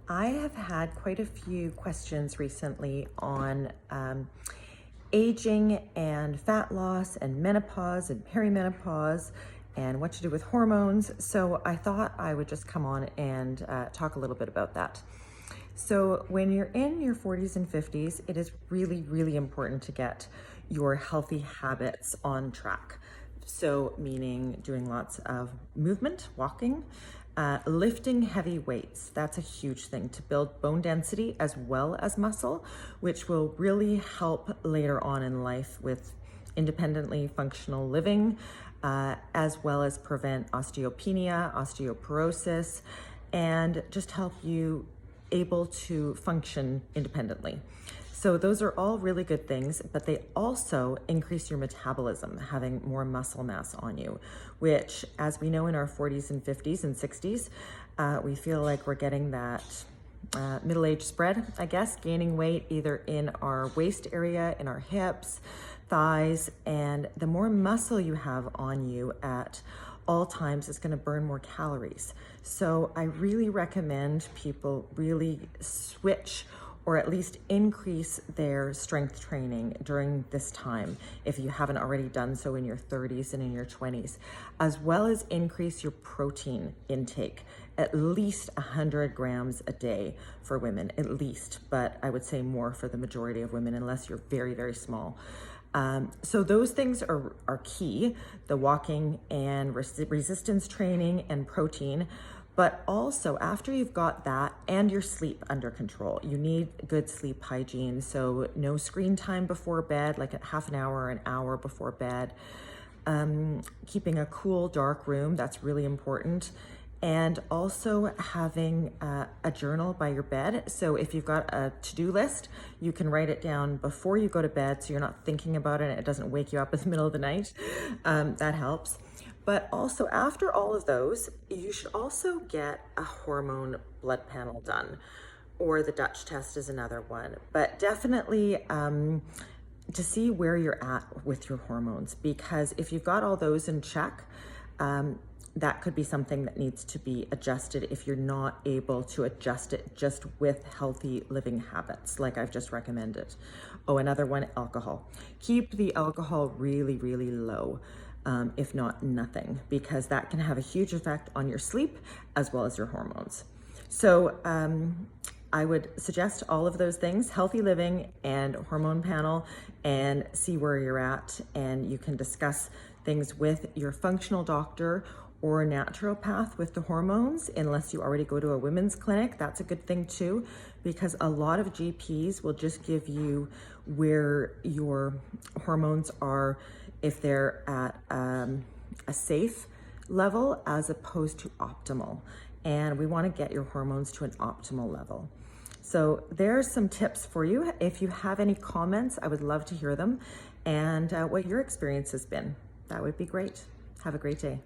I have had quite a few questions recently on aging and fat loss and menopause and perimenopause and what to do with hormones. So I thought I would just come on and talk a little bit about that. So when you're in your 40s and 50s, it is really, really important to get your healthy habits on track. So meaning doing lots of movement, walking, lifting heavy weights. That's a huge thing to build bone density as well as muscle, which will really help later on in life with independently functional living, as well as prevent osteopenia, osteoporosis, and just help you able to function independently. So those are all really good things, but they also increase your metabolism, having more muscle mass on you, which, as we know in our 40s and 50s and 60s, we feel like we're getting that middle-age spread, I guess, gaining weight either in our waist area, in our hips, thighs, and the more muscle you have on you at all times is going to burn more calories. So I really recommend people really switch or at least increase their strength training during this time if you haven't already done so in your 30s and in your 20s, as well as increase your protein intake, at least 100 grams a day for women, at least, but I would say more for the majority of women unless you're very, very small. So those things are key, the walking and resistance training and protein. But also after you've got that and your sleep under control, you need good sleep hygiene. So no screen time before bed, like a half an hour or an hour before bed. Keeping a cool, dark room, that's really important. And also having a journal by your bed. So if you've got a to-do list, you can write it down before you go to bed so you're not thinking about it and it doesn't wake you up in the middle of the night. That helps. But also after all of those, you should also get a hormone blood panel done, or the Dutch test is another one. But definitely to see where you're at with your hormones, because if you've got all those in check, that could be something that needs to be adjusted if you're not able to adjust it just with healthy living habits, like I've just recommended. Oh, another one, alcohol. Keep the alcohol really, really low. If not nothing, because that can have a huge effect on your sleep as well as your hormones. So I would suggest all of those things, healthy living and hormone panel, and see where you're at. And you can discuss things with your functional doctor or naturopath with the hormones, unless you already go to a women's clinic. That's a good thing too, because a lot of GPs will just give you where your hormones are, if they're at a safe level as opposed to optimal. And we want to get your hormones to an optimal level. So there's some tips for you. If you have any comments, I would love to hear them, and what your experience has been. That would be great. Have a great day.